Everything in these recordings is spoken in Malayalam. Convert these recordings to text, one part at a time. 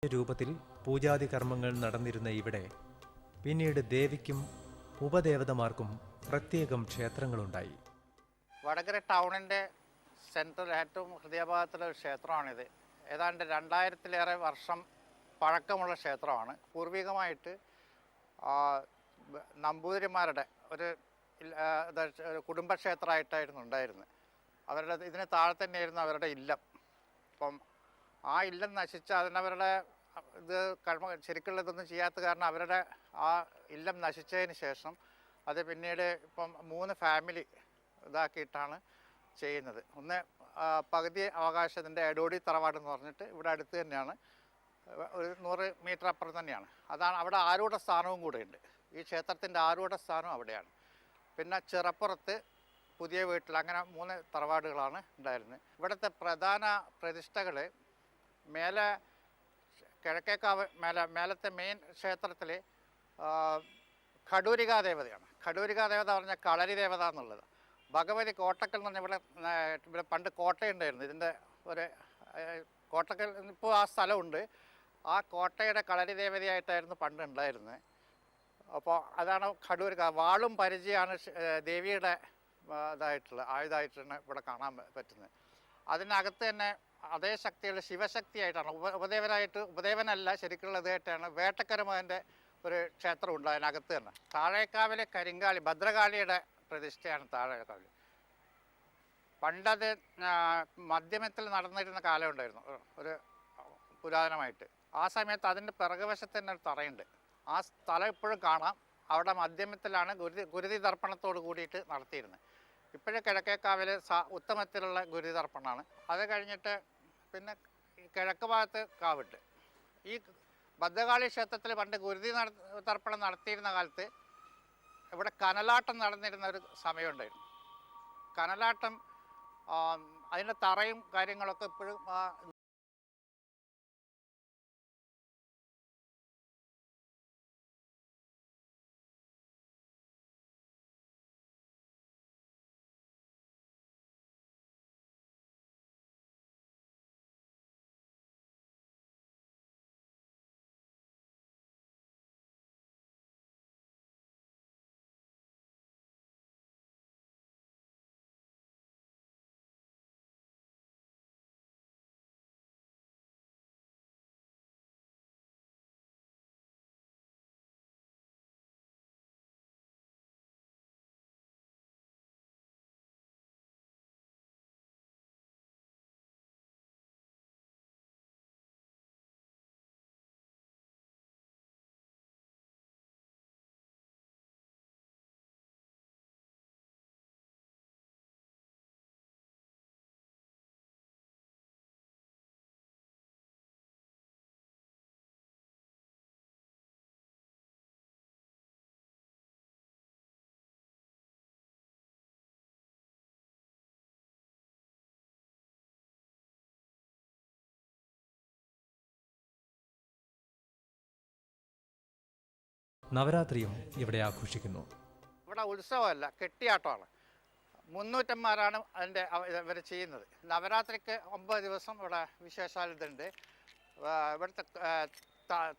രൂപത്തിൽ പൂജാതി കർമ്മങ്ങൾ നടന്നിരുന്ന ഇവിടെ പിന്നീട് ദേവിക്കും ഉപദേവതമാർക്കും പ്രത്യേകം ക്ഷേത്രങ്ങളുണ്ടായി. വടകര ടൗണിൻ്റെ സെൻട്രൽ ഏറ്റവും ഹൃദയഭാഗത്തുള്ള ഒരു ക്ഷേത്രമാണിത്. ഏതാണ്ട് 2000-ലേറെ വർഷം പഴക്കമുള്ള ക്ഷേത്രമാണ്. പൂർവികമായിട്ട് നമ്പൂതിരിമാരുടെ ഒരു കുടുംബക്ഷേത്രമായിട്ടായിരുന്നു ഉണ്ടായിരുന്നത്. അവരുടെ ഇതിന് താഴെ തന്നെയായിരുന്നു അവരുടെ ഇല്ലം. അപ്പം ആ ഇല്ലം നശിച്ച് അതിനവരുടെ ഇത് ശരിക്കുള്ളതൊന്നും ചെയ്യാത്ത കാരണം അവരുടെ ആ ഇല്ലം നശിച്ചതിന് ശേഷം അത് പിന്നീട് ഇപ്പം 3 ഫാമിലി ഇതാക്കിയിട്ടാണ് ചെയ്യുന്നത്. ഒന്ന് പകുതി അവകാശത്തിൻ്റെ എടോടി തറവാട് എന്ന് പറഞ്ഞിട്ട് ഇവിടെ അടുത്ത് തന്നെയാണ്, ഒരു 100 മീറ്റർ അപ്പുറം തന്നെയാണ്. അതാണ് അവിടെ ആരൂഢ സ്ഥാനവും കൂടെയുണ്ട്. ഈ ക്ഷേത്രത്തിൻ്റെ ആരൂഢ സ്ഥാനം അവിടെയാണ്. പിന്നെ ചിറപ്പുറത്ത് പുതിയ വീട്ടിൽ അങ്ങനെ 3 തറവാടുകളാണ് ഉണ്ടായിരുന്നത്. ഇവിടുത്തെ പ്രധാന പ്രതിഷ്ഠകൾ മേലെ കിഴക്കേക്കാവ് മേലത്തെ മെയിൻ ക്ഷേത്രത്തിൽ ഖഡൂരികാ ദേവതയാണ്. ഖഡൂരികാ ദേവത പറഞ്ഞാൽ കളരി ദേവത എന്നുള്ളത്. ഭഗവതി കോട്ടക്കൽ എന്ന് പറഞ്ഞാൽ ഇവിടെ പണ്ട് കോട്ടയുണ്ടായിരുന്നു. ഇതിൻ്റെ ഒരു കോട്ടക്കൽ ഇപ്പോൾ ആ സ്ഥലമുണ്ട്. ആ കോട്ടയുടെ കളരി ദേവതയായിട്ടായിരുന്നു പണ്ട് ഉണ്ടായിരുന്നത്. അപ്പോൾ അതാണ് ഖഡൂരിക. വാളും പരിചയമാണ് ദേവിയുടെ ആയുധമായിട്ടാണ് ഇവിടെ കാണാൻ പറ്റുന്നത്. അതിനകത്ത് തന്നെ അതേ ശക്തിയുള്ള ശിവശക്തിയായിട്ടാണ് ഉപദേവനല്ല ശരിക്കുള്ള ഇതായിട്ടാണ് വേട്ടക്കരമകൻ്റെ ഒരു ക്ഷേത്രമുണ്ട് അതിനകത്ത് തന്നെ. താഴേക്കാവിലെ കരിങ്കാളി ഭദ്രകാളിയുടെ പ്രതിഷ്ഠയാണ് താഴേക്കാവിൽ. പണ്ടത് മധ്യമത്തിൽ നടന്നിരുന്ന കാലം ഉണ്ടായിരുന്നു ഒരു പുരാതനമായിട്ട്. ആ സമയത്ത് അതിൻ്റെ പിറകുവശത്ത് തന്നെ ഒരു തറയുണ്ട്. ആ സ്ഥലം ഇപ്പോഴും കാണാം. അവിടെ മധ്യമത്തിലാണ് ഗുരുതി തർപ്പണത്തോട് കൂടിയിട്ട് നടത്തിയിരുന്നത്. ഇപ്പോഴും കിഴക്കേക്കാവിൽ ഉത്തമത്തിലുള്ള ഗുരുതി തർപ്പണമാണ്. അത് കഴിഞ്ഞിട്ട് പിന്നെ കിഴക്ക് ഭാഗത്ത് കാവിട്ട്. ഈ ഭദ്രകാളി ക്ഷേത്രത്തിൽ പണ്ട് ഗുരുതി തർപ്പണം നടത്തിയിരുന്ന കാലത്ത് ഇവിടെ കനലാട്ടം നടന്നിരുന്ന ഒരു സമയമുണ്ടായിരുന്നു. കനലാട്ടം അതിൻ്റെ തറയും കാര്യങ്ങളൊക്കെ ഇപ്പോഴും നവരാത്രിയും ഇവിടെ ആഘോഷിക്കുന്നു. ഇവിടെ ഉത്സവമല്ല, കെട്ടിയാട്ടമാണ്. 300 അതിൻ്റെ ഇവർ ചെയ്യുന്നത്. നവരാത്രിക്ക് 9 ദിവസം ഇവിടെ വിശേഷാൽ ഇതുണ്ട്. ഇവിടുത്തെ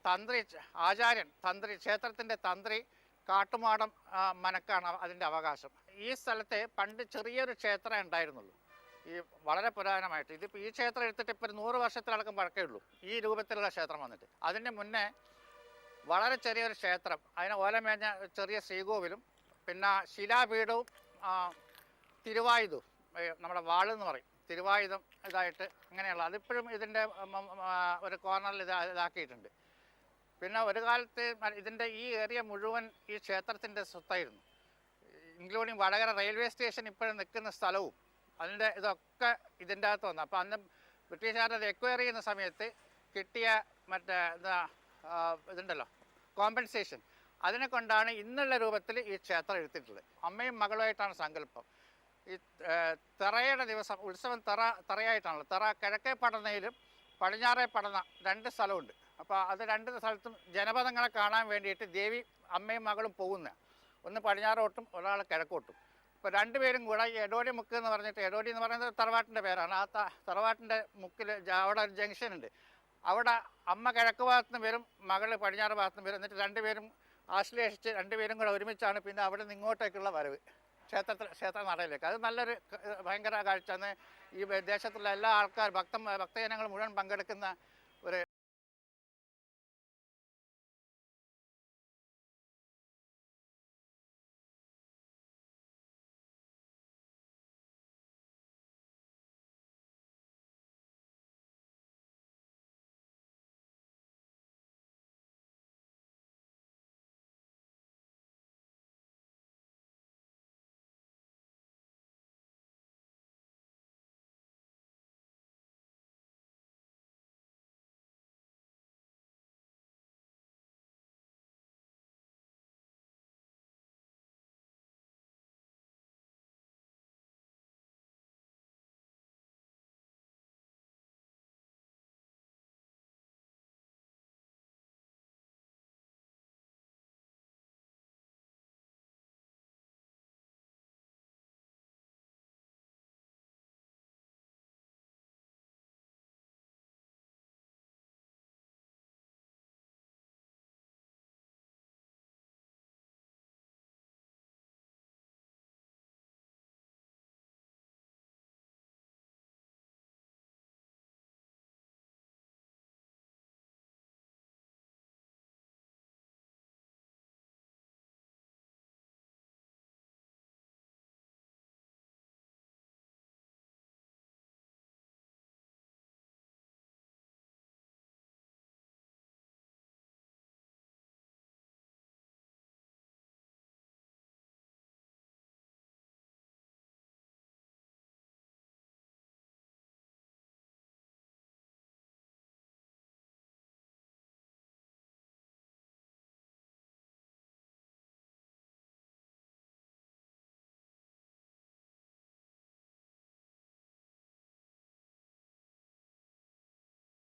തന്ത്രി ആചാര്യൻ ക്ഷേത്രത്തിൻ്റെ തന്ത്രി കാട്ടുമാടം മനക്കാണ് അതിൻ്റെ അവകാശം. ഈ സ്ഥലത്ത് പണ്ട് ചെറിയൊരു ക്ഷേത്രം ഉണ്ടായിരുന്നുള്ളൂ, ഈ വളരെ പുരാതനമായിട്ട്. ഇതിപ്പോൾ ഈ ക്ഷേത്രം എടുത്തിട്ട് ഇപ്പോൾ 100 വർഷത്തിലടക്കം പഴക്കേ ഉള്ളൂ ഈ രൂപത്തിലുള്ള ക്ഷേത്രം വന്നിട്ട്. അതിൻ്റെ മുന്നേ വളരെ ചെറിയൊരു ക്ഷേത്രം, അതിന് ഓലമേഞ്ഞ ചെറിയ ശ്രീകോവിലും പിന്നെ ശിലാപീഠവും തിരുവായുധവും, നമ്മുടെ വാളെന്ന് പറയും, തിരുവായുധം ഇതായിട്ട് അങ്ങനെയുള്ള അതിപ്പോഴും ഇതിൻ്റെ ഒരു കോർണറിൽ ഇതാക്കിയിട്ടുണ്ട്. പിന്നെ ഒരു കാലത്ത് ഇതിൻ്റെ ഈ ഏരിയ മുഴുവൻ ഈ ക്ഷേത്രത്തിൻ്റെ സ്വത്തായിരുന്നു, ഇൻക്ലൂഡിങ് വടകര റെയിൽവേ സ്റ്റേഷൻ ഇപ്പോഴും നിൽക്കുന്ന സ്ഥലവും അതിൻ്റെ ഇതൊക്കെ ഇതിൻ്റെ അകത്ത് വന്നു. അപ്പോൾ അന്ന് ബ്രിട്ടീഷുകാരത് എക്വയർ ചെയ്യുന്ന സമയത്ത് കിട്ടിയ മറ്റേ ഇതുണ്ടല്ലോ കോമ്പൻസേഷൻ, അതിനെ കൊണ്ടാണ് ഇന്നുള്ള രൂപത്തിൽ ഈ ക്ഷേത്രം എടുത്തിട്ടുള്ളത്. അമ്മയും മകളുമായിട്ടാണ് സങ്കല്പം. ഈ തെറയുടെ ദിവസം ഉത്സവം തെറയായിട്ടാണല്ലോ. തെറ കിഴക്കേ പടനയിലും പടിഞ്ഞാറേ പടന 2 സ്ഥലമുണ്ട്. അപ്പോൾ അത് 2 സ്ഥലത്തും ജനപദങ്ങളെ കാണാൻ വേണ്ടിയിട്ട് ദേവി അമ്മയും മകളും പോകുന്ന, ഒന്ന് പടിഞ്ഞാറോട്ടും ഒരാൾ കിഴക്കോട്ടും. ഇപ്പോൾ 2 പേരും കൂടെ എടോടി മുക്ക് എന്ന് പറഞ്ഞിട്ട്, എടോടി എന്ന് പറയുന്നത് തറവാട്ടിൻ്റെ പേരാണ്. ആ തറവാട്ടിൻ്റെ മുക്കിൽ അവിടെ ഒരു ജംഗ്ഷൻ ഉണ്ട്. അവിടെ അമ്മ കിഴക്ക് ഭാഗത്ത് നിന്ന് വരും, മകൾ പടിഞ്ഞാറ് ഭാഗത്ത് നിന്ന് വരും. എന്നിട്ട് രണ്ടുപേരും ആശ്ലേഷിച്ച് രണ്ടുപേരും കൂടെ ഒരുമിച്ചാണ് പിന്നെ അവിടെ നിന്ന് ഇങ്ങോട്ടേക്കുള്ള വരവ് ക്ഷേത്ര നടയിലേക്ക്. അത് നല്ലൊരു ഭയങ്കര കാഴ്ച. അന്ന് ഈ ദേശത്തുള്ള എല്ലാ ആൾക്കാർ ഭക്തജനങ്ങൾ മുഴുവൻ പങ്കെടുക്കുന്ന ഒരു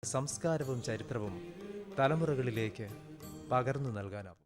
സംസ്കാരവും ചരിത്രവും തലമുറകളിലേക്ക് പകർന്നു നൽകാനാവും.